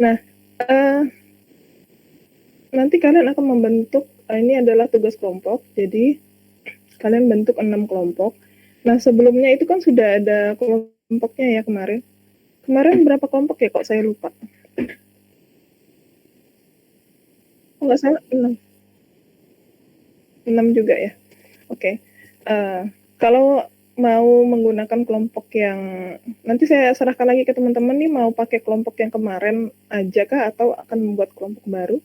Nah, nanti kalian akan membentuk, ini adalah tugas kelompok, jadi kalian bentuk 6 kelompok. Nah, sebelumnya itu kan sudah ada kelompoknya ya kemarin. Kemarin berapa kelompok ya, kok saya lupa. Oh, nggak salah, 6. 6 juga ya. Oke. Kalau mau menggunakan kelompok yang nanti saya serahkan lagi ke teman-teman nih, mau pakai kelompok yang kemarin aja kah atau akan membuat kelompok baru?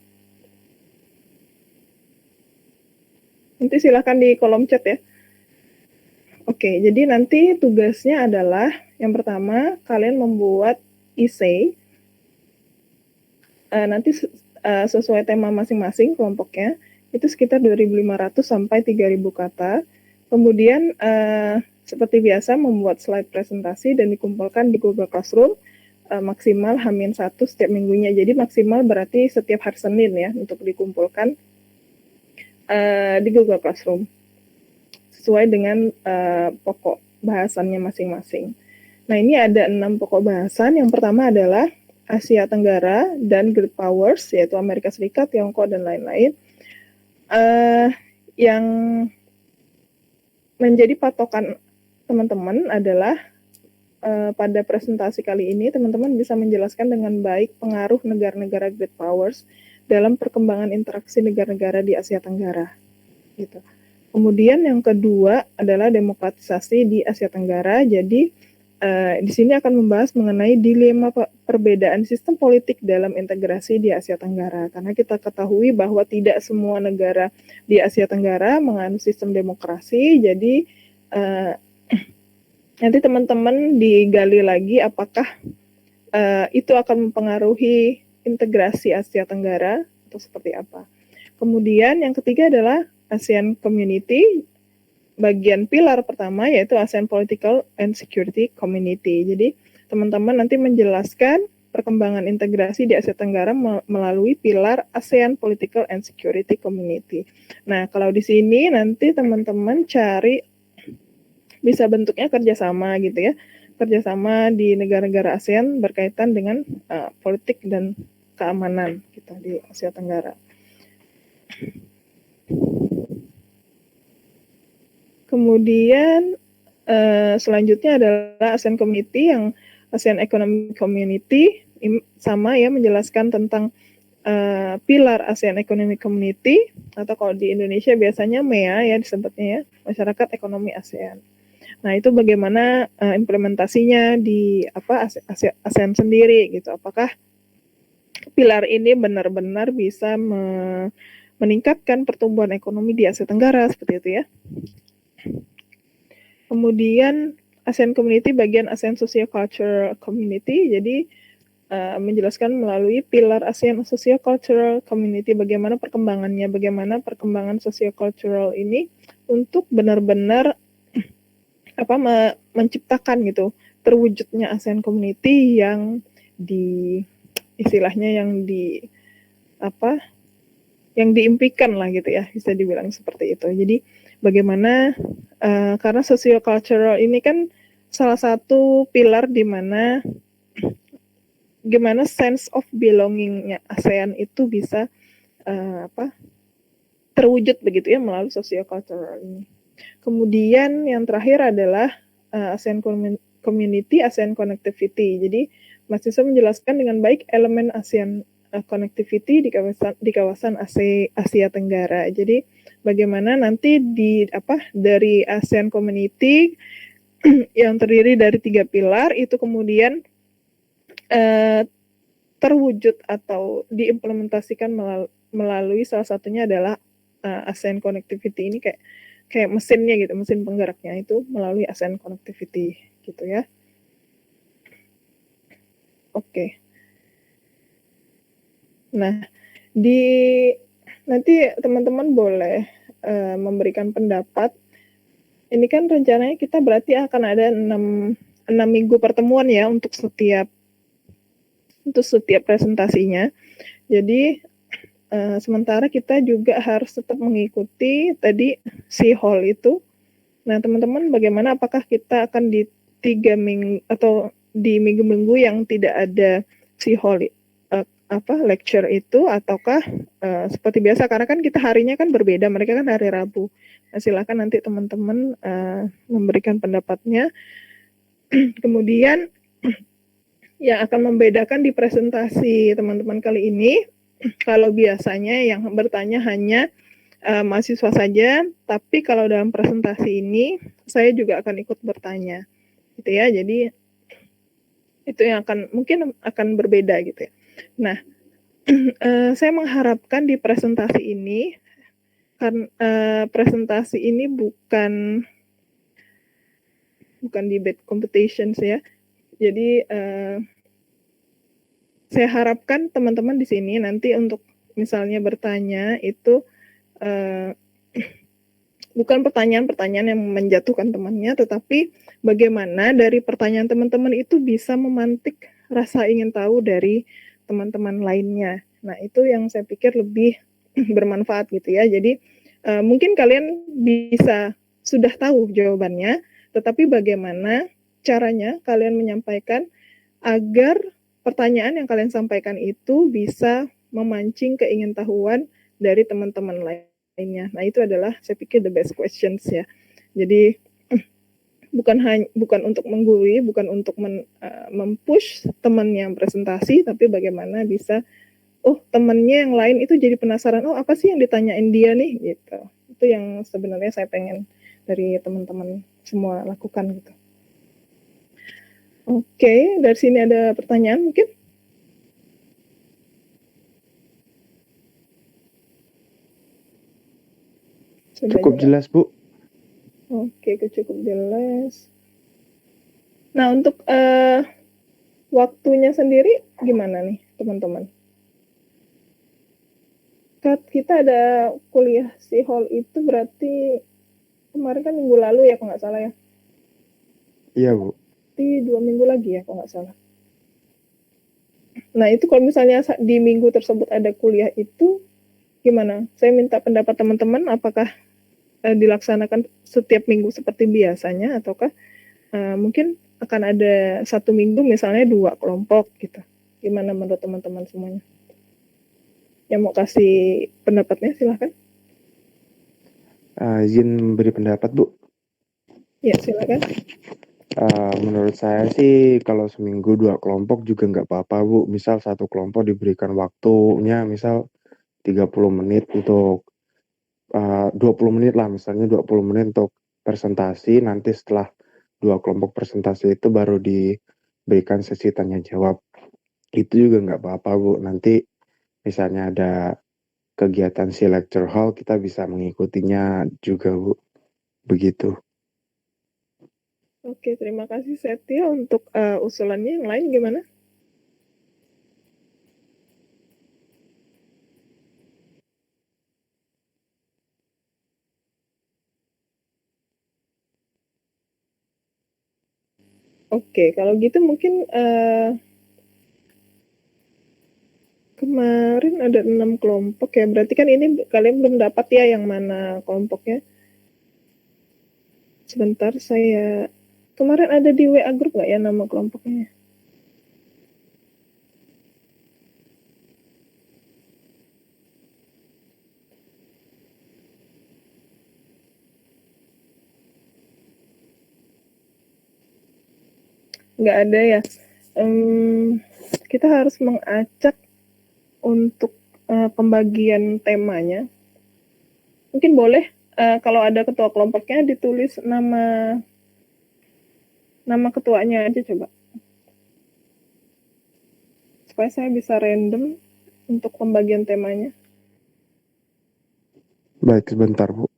Nanti silahkan di kolom chat ya. Oke, jadi nanti tugasnya adalah yang pertama kalian membuat essay. Nanti sesuai tema masing-masing kelompoknya itu sekitar 2.500 sampai 3.000 kata. Kemudian seperti biasa membuat slide presentasi dan dikumpulkan di Google Classroom maksimal H-1 setiap minggunya. Jadi maksimal berarti setiap hari Senin ya untuk dikumpulkan di Google Classroom sesuai dengan pokok bahasannya masing-masing. Nah, ini ada 6 pokok bahasan. Yang pertama adalah Asia Tenggara dan Great Powers, yaitu Amerika Serikat, Tiongkok, dan lain-lain. Yang menjadi patokan teman-teman adalah pada presentasi kali ini, teman-teman bisa menjelaskan dengan baik pengaruh negara-negara Great Powers dalam perkembangan interaksi negara-negara di Asia Tenggara. Gitu. Kemudian yang kedua adalah demokratisasi di Asia Tenggara. Jadi di sini akan membahas mengenai dilema perbedaan sistem politik dalam integrasi di Asia Tenggara. Karena kita ketahui bahwa tidak semua negara di Asia Tenggara menganut sistem demokrasi. Jadi nanti teman-teman digali lagi apakah itu akan mempengaruhi integrasi Asia Tenggara atau seperti apa. Kemudian yang ketiga adalah ASEAN Community, bagian pilar pertama yaitu ASEAN Political and Security Community. Jadi teman-teman nanti menjelaskan perkembangan integrasi di Asia Tenggara melalui pilar ASEAN Political and Security Community. Nah, kalau di sini nanti teman-teman cari bisa bentuknya kerjasama gitu ya, kerjasama di negara-negara ASEAN berkaitan dengan politik dan keamanan gitu di Asia Tenggara. Kemudian selanjutnya adalah ASEAN Community, yang ASEAN Economic Community, sama ya, menjelaskan tentang pilar ASEAN Economic Community, atau kalau di Indonesia biasanya MEA ya disebutnya ya, Masyarakat Ekonomi ASEAN. Nah, itu bagaimana implementasinya di ASEAN sendiri gitu. Apakah pilar ini benar-benar bisa meningkatkan pertumbuhan ekonomi di Asia Tenggara seperti itu ya. Kemudian ASEAN Community bagian ASEAN Socio-Cultural Community, jadi menjelaskan melalui pilar ASEAN Socio-Cultural Community bagaimana perkembangannya, bagaimana perkembangan socio-cultural ini untuk benar-benar menciptakan gitu terwujudnya ASEAN Community yang istilahnya yang diimpikan lah gitu ya, bisa dibilang seperti itu. Jadi bagaimana karena socio-cultural ini kan salah satu pilar di mana gimana sense of belonging-nya ASEAN itu bisa terwujud begitu ya melalui socio-cultural ini. Kemudian yang terakhir adalah ASEAN Community, ASEAN Connectivity. Jadi mahasiswa menjelaskan dengan baik elemen ASEAN Connectivity di kawasan Asia Tenggara. Jadi bagaimana nanti dari ASEAN Community yang terdiri dari 3 pilar itu kemudian terwujud atau diimplementasikan melalui salah satunya adalah ASEAN Connectivity ini kayak mesinnya gitu, mesin penggeraknya itu melalui ASEAN Connectivity gitu ya. Oke. Nah, nanti teman-teman boleh memberikan pendapat. Ini kan rencananya kita berarti akan ada 6 minggu pertemuan ya untuk setiap presentasinya. Jadi sementara kita juga harus tetap mengikuti tadi si hall itu. Nah, teman-teman bagaimana, apakah kita akan di 3 minggu atau di minggu-minggu yang tidak ada si hall lecture itu, ataukah seperti biasa, karena kan kita harinya kan berbeda, mereka kan hari Rabu. Nah, silakan nanti teman-teman memberikan pendapatnya. Kemudian yang akan membedakan di presentasi teman-teman kali ini, kalau biasanya yang bertanya hanya mahasiswa saja, tapi kalau dalam presentasi ini saya juga akan ikut bertanya, gitu ya. Jadi itu yang mungkin akan berbeda gitu ya. Nah, saya mengharapkan di presentasi ini, kan presentasi ini bukan debate competitions ya. Jadi saya harapkan teman-teman di sini nanti untuk misalnya bertanya itu bukan pertanyaan-pertanyaan yang menjatuhkan temannya, tetapi bagaimana dari pertanyaan teman-teman itu bisa memantik rasa ingin tahu dari teman-teman lainnya. Nah, itu yang saya pikir lebih bermanfaat gitu ya. Jadi mungkin kalian bisa sudah tahu jawabannya, tetapi bagaimana caranya kalian menyampaikan agar pertanyaan yang kalian sampaikan itu bisa memancing keingintahuan dari teman-teman lainnya. Nah, itu adalah saya pikir the best questions ya. Jadi bukan untuk menggurui, bukan untuk mempush teman yang presentasi, tapi bagaimana bisa temannya yang lain itu jadi penasaran, apa sih yang ditanyain dia nih gitu. Itu yang sebenarnya saya pengen dari teman-teman semua lakukan gitu. Oke, dari sini ada pertanyaan mungkin? Cukup jelas, Bu. Oke, cukup jelas. Nah, untuk waktunya sendiri gimana nih, teman-teman? Kita ada kuliah si hall itu berarti kemarin kan minggu lalu ya, kalau nggak salah ya? Iya, Bu. Di 2 minggu lagi ya, kalau nggak salah. Nah, itu kalau misalnya di minggu tersebut ada kuliah itu, gimana? Saya minta pendapat teman-teman, apakah dilaksanakan setiap minggu seperti biasanya, ataukah mungkin akan ada 1 minggu misalnya 2 kelompok gitu. Gimana menurut teman-teman semuanya? Yang mau kasih pendapatnya silahkan. Izin beri pendapat, Bu. Ya, silakan. Menurut saya sih kalau seminggu 2 kelompok juga nggak apa-apa, Bu. Misal satu kelompok diberikan waktunya misal 30 menit untuk 20 menit lah, misalnya 20 menit untuk presentasi, nanti setelah 2 kelompok presentasi itu baru diberikan sesi tanya jawab. Itu juga nggak apa-apa, Bu. Nanti misalnya ada kegiatan si lecture hall, kita bisa mengikutinya juga, Bu. Begitu. Oke, terima kasih Setia untuk usulannya. Yang lain gimana? Oke, kalau gitu mungkin kemarin ada 6 kelompok ya. Berarti kan ini kalian belum dapat ya yang mana kelompoknya. Sebentar, saya kemarin ada di WA grup nggak ya nama kelompoknya? Nggak ada ya. Kita harus mengacak untuk pembagian temanya. Mungkin boleh kalau ada ketua kelompoknya ditulis nama ketuanya aja coba. Supaya saya bisa random untuk pembagian temanya. Baik, sebentar, Bu.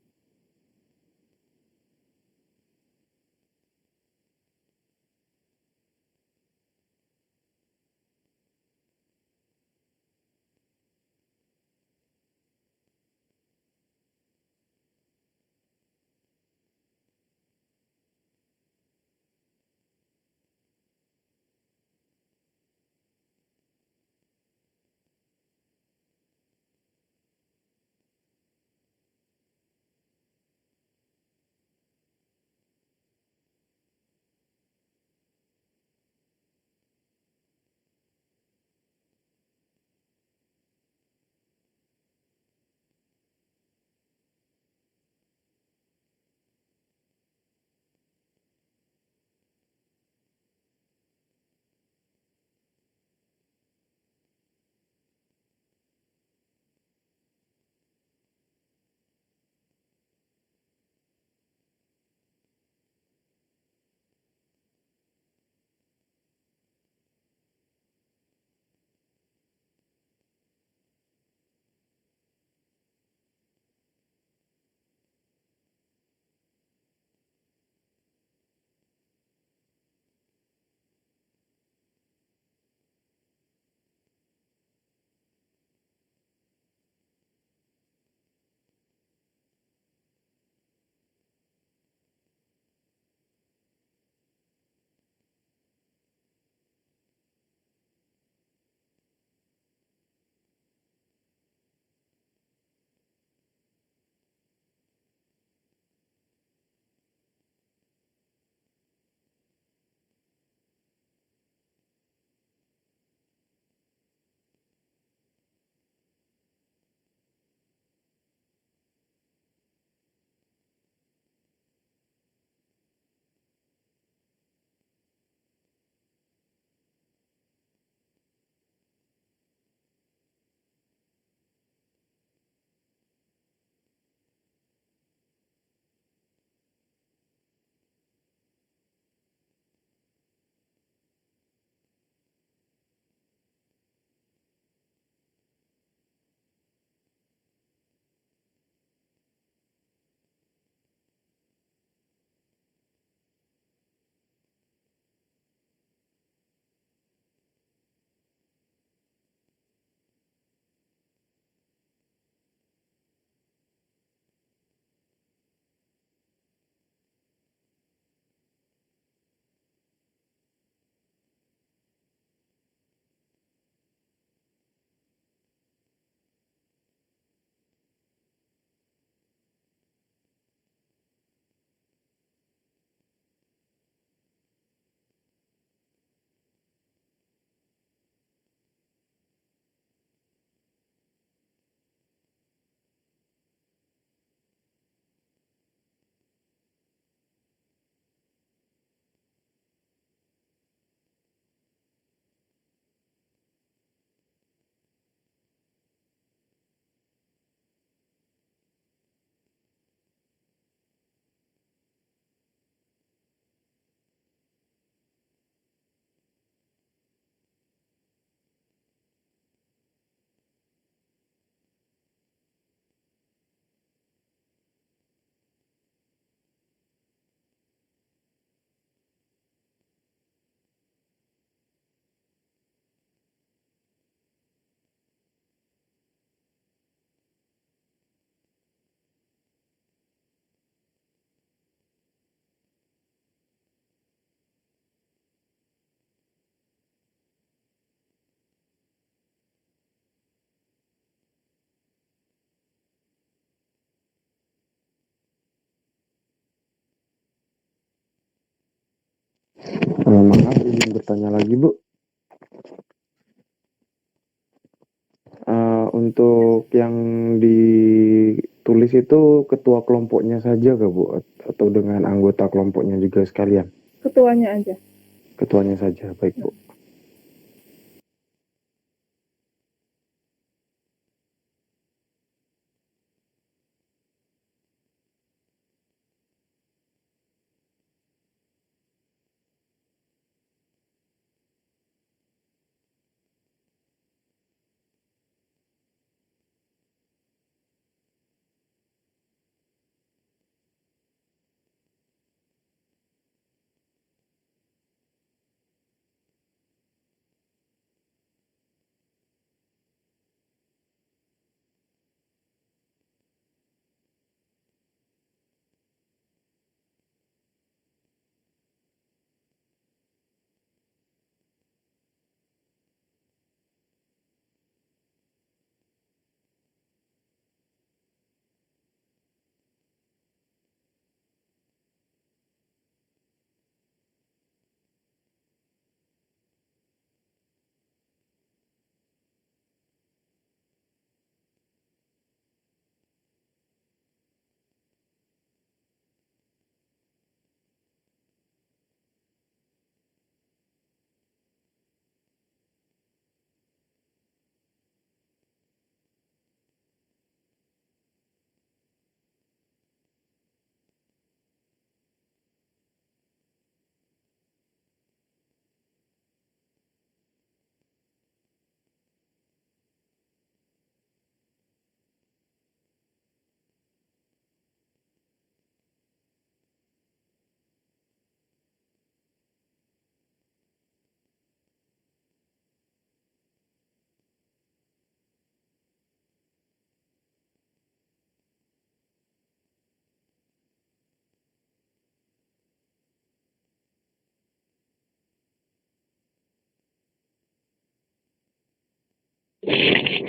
Maaf, izin bertanya lagi, Bu. Untuk yang ditulis itu ketua kelompoknya saja kah, Bu? Atau dengan anggota kelompoknya juga sekalian? Ketuanya aja. Ketuanya saja, baik, Bu.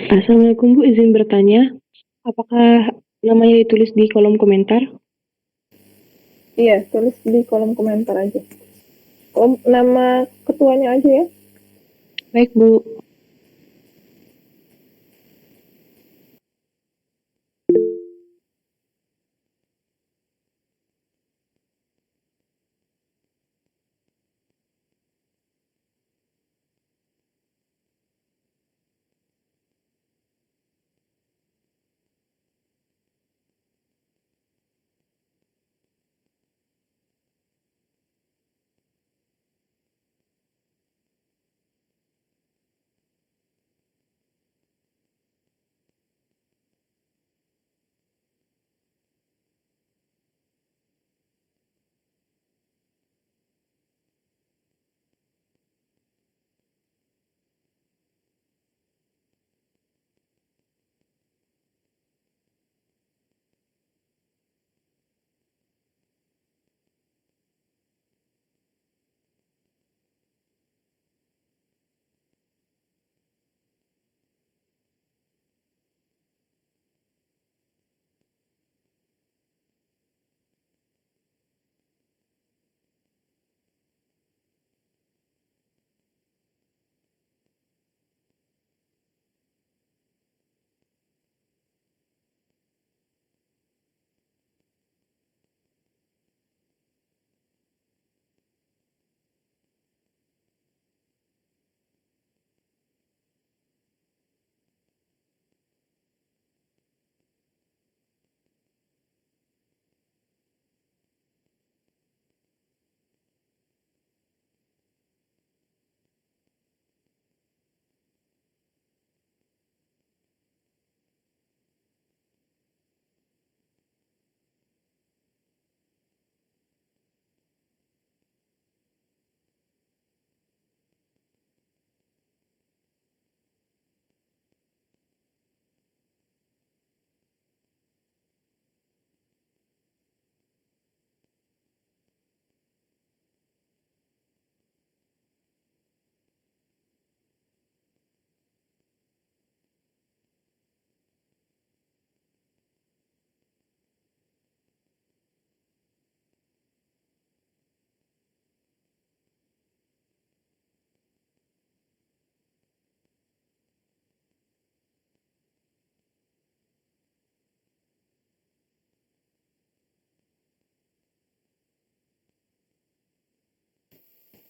Assalamualaikum Bu, izin bertanya, apakah namanya ditulis di kolom komentar? Iya, tulis di kolom komentar aja. Nama ketuanya aja ya. Baik Bu.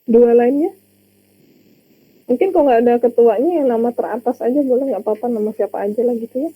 Dua lainnya? Mungkin kalau nggak ada ketuanya yang nama teratas aja boleh, nggak apa-apa nama siapa aja lah gitu ya.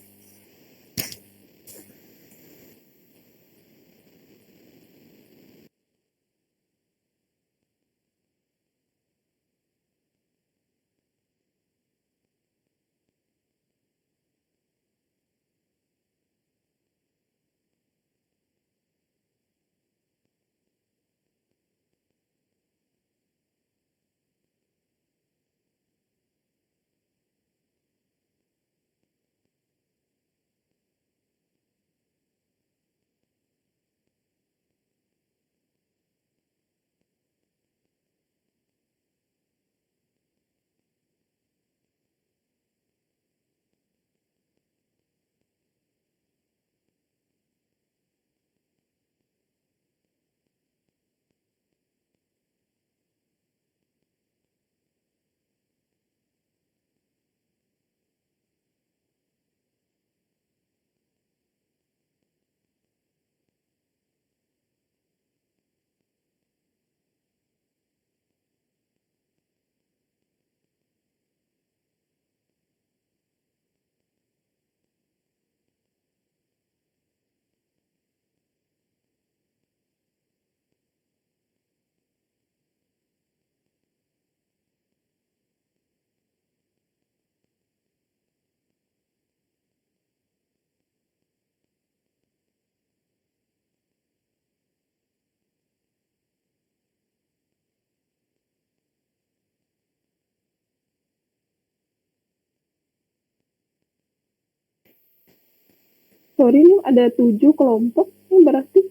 Sorry nih ada 7 kelompok, ini berarti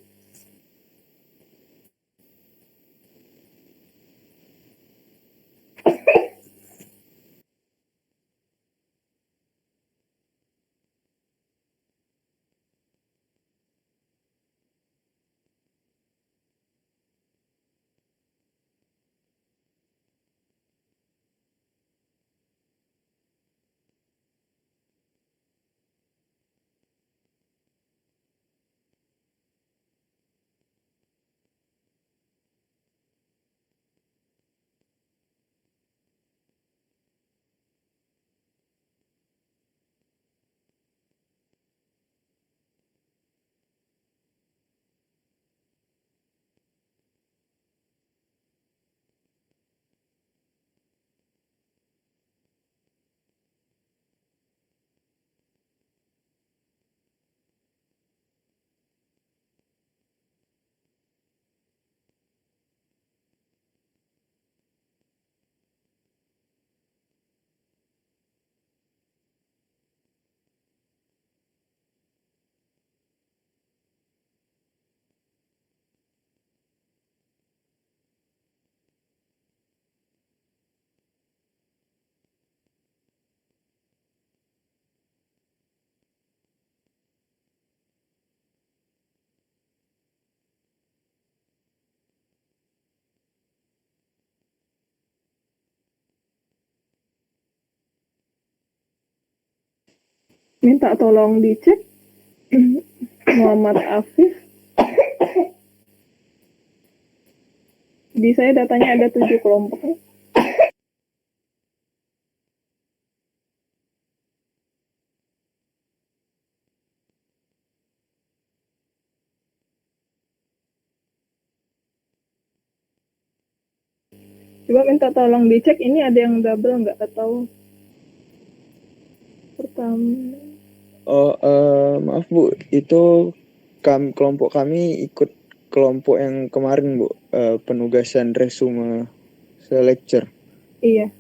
minta tolong dicek. Muhammad Afif. Di saya datanya ada 7 kelompok. Coba minta tolong dicek ini ada yang double nggak atau pertama. Oh, maaf Bu, itu kelompok kami ikut kelompok yang kemarin Bu, penugasan resume lecture. Iya.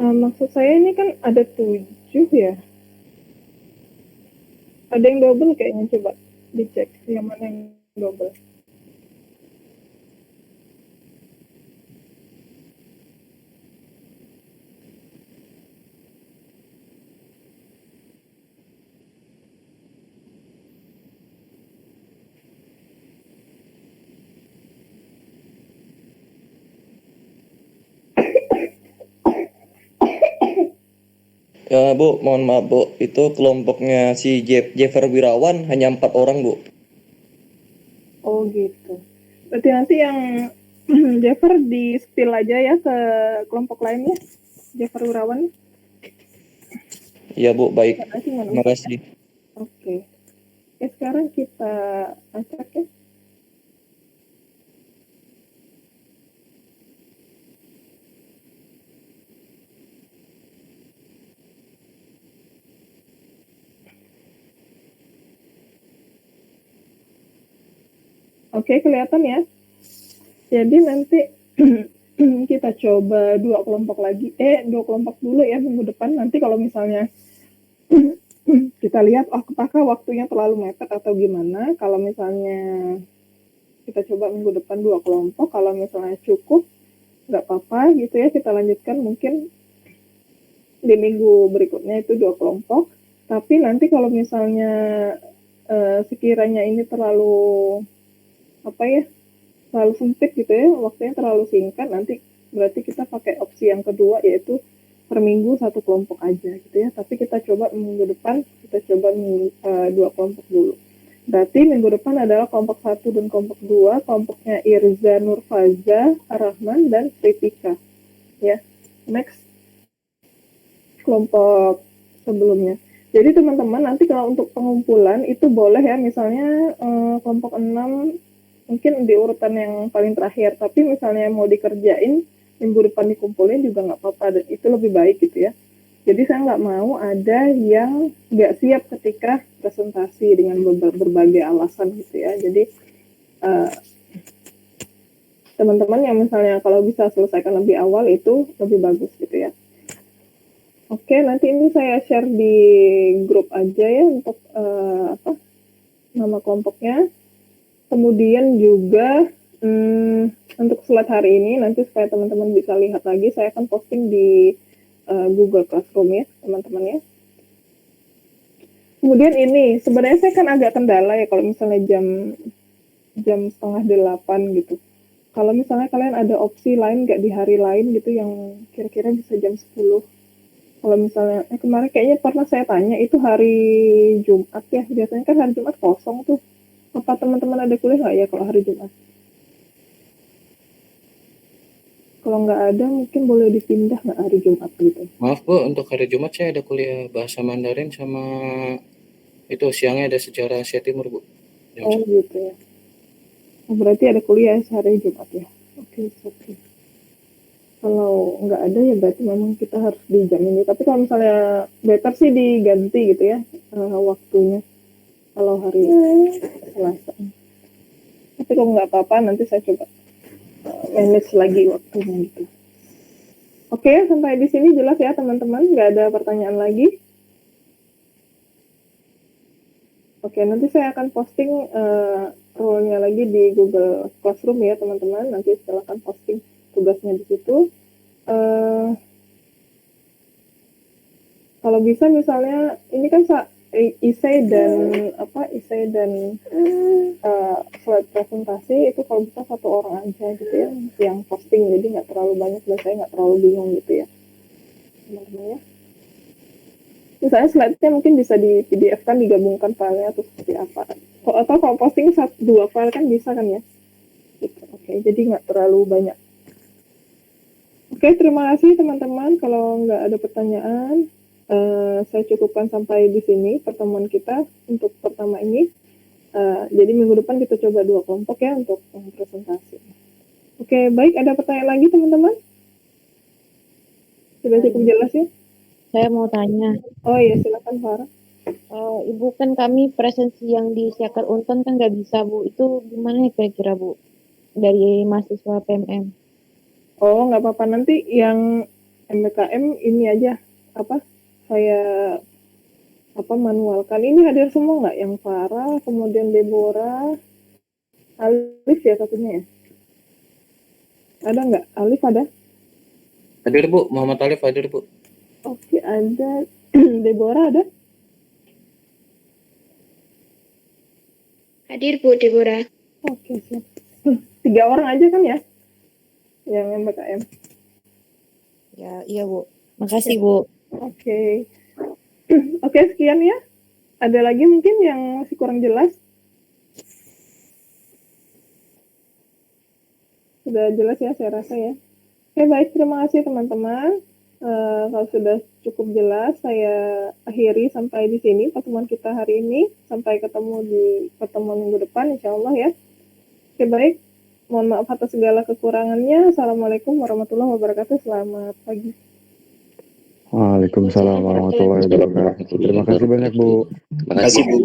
Maksud saya ini kan ada 7 ya. Ada yang double kayaknya, coba dicek yang mana yang double. Ya Bu, mohon maaf Bu, itu kelompoknya si Jeffer Wirawan hanya 4 orang Bu. Oh gitu. Berarti nanti yang Jeffer di spill aja ya ke kelompok lainnya. Jeffer Wirawan. Iya Bu, baik. Terima Terima kasih. Oke. Oke, sekarang kita acak ya. Oke, kelihatan ya. Jadi nanti kita coba dua kelompok dulu ya minggu depan. Nanti kalau misalnya kita lihat apakah waktunya terlalu mepet atau gimana. Kalau misalnya kita coba minggu depan dua kelompok, kalau misalnya cukup nggak apa-apa gitu ya, kita lanjutkan mungkin di minggu berikutnya itu dua kelompok. Tapi nanti kalau misalnya sekiranya ini terlalu terlalu sempit gitu ya, waktunya terlalu singkat, nanti berarti kita pakai opsi yang kedua, yaitu per minggu satu kelompok aja gitu ya. Tapi kita coba minggu depan kita coba dua kelompok dulu. Berarti minggu depan adalah kelompok 1 dan kelompok 2, kelompoknya Irza, Nurfaza, Arahman, dan Pritika ya. Next, kelompok sebelumnya. Jadi teman-teman nanti kalau untuk pengumpulan itu boleh ya, misalnya kelompok 6 mungkin di urutan yang paling terakhir, tapi misalnya mau dikerjain minggu depan dikumpulin juga nggak apa-apa, dan itu lebih baik gitu ya. Jadi saya nggak mau ada yang nggak siap ketika presentasi dengan berbagai alasan gitu ya. Jadi teman-teman yang misalnya kalau bisa selesaikan lebih awal itu lebih bagus gitu ya. Oke, nanti ini saya share di grup aja ya untuk nama kelompoknya. Kemudian juga untuk slide hari ini nanti supaya teman-teman bisa lihat lagi, saya akan posting di Google Classroom ya teman-teman ya. Kemudian ini sebenarnya saya kan agak kendala ya kalau misalnya jam 7:30 gitu. Kalau misalnya kalian ada opsi lain nggak di hari lain gitu yang kira-kira bisa jam 10. Kalau misalnya kemarin kayaknya pernah saya tanya itu hari Jumat ya, biasanya kan hari Jumat kosong tuh. Apa teman-teman ada kuliah nggak ya kalau hari Jumat? Kalau nggak ada mungkin boleh dipindah nggak hari Jumat gitu. Maaf Bu, untuk hari Jumat saya ada kuliah bahasa Mandarin sama itu siangnya ada sejarah Asia Timur Bu. Oh gitu ya. Oh, berarti ada kuliah hari Jumat ya. Oke. Kalau nggak ada ya berarti memang kita harus di jam ini. Tapi kalau misalnya better sih diganti gitu ya waktunya. Kalau hari Selasa. Tapi kalau nggak apa-apa nanti saya coba manage lagi waktunya gitu. Oke, sampai di sini jelas ya teman-teman. Nggak ada pertanyaan lagi. Oke, nanti saya akan posting role-nya lagi di Google Classroom ya teman-teman. Nanti silakan posting tugasnya di situ. Kalau bisa misalnya ini kan isai dan slide presentasi itu kalau bisa satu orang aja gitu ya yang posting, jadi nggak terlalu banyak dan saya nggak terlalu bingung gitu ya teman-teman ya. Misalnya slide-nya mungkin bisa di PDF kan, digabungkan filenya atau seperti apa, atau kalau posting 1-2 file kan bisa kan ya gitu. Oke, jadi nggak terlalu banyak. Oke, terima kasih teman-teman. Kalau nggak ada pertanyaan, saya cukupkan sampai di sini pertemuan kita untuk pertama ini. Jadi minggu depan kita coba 2 kelompok ya untuk presentasi. Oke, baik. Ada pertanyaan lagi teman-teman? Sudah cukup jelas ya? Saya mau tanya. Oh iya, silakan Farah. Ibu, kan kami presensi yang di Siakar Unton kan nggak bisa Bu. Itu gimana ya kira-kira Bu? Dari mahasiswa PMM. Oh, nggak apa-apa. Nanti yang MBKM ini aja saya manualkan. Ini hadir semua nggak? Yang Farah, kemudian Deborah, Alif ya satunya ya? Ada nggak? Alif ada? Hadir Bu, Muhammad Alif hadir Bu. Oke, ada. Deborah ada? Hadir Bu Deborah. Oke, siap. 3 orang aja kan ya? Yang MBKM. Ya, iya Bu. Makasih Bu. Oke. Oke, sekian ya. Ada lagi mungkin yang masih kurang jelas? Sudah jelas ya saya rasa ya. Oke, baik, terima kasih teman-teman. Kalau sudah cukup jelas, saya akhiri sampai di sini pertemuan kita hari ini. Sampai ketemu di pertemuan minggu depan, insya Allah ya. Oke, baik. Mohon maaf atas segala kekurangannya. Assalamualaikum warahmatullahi wabarakatuh. Selamat pagi. Waalaikumsalam warahmatullahi wabarakatuh. Terima kasih banyak Bu. Terima kasih Bu.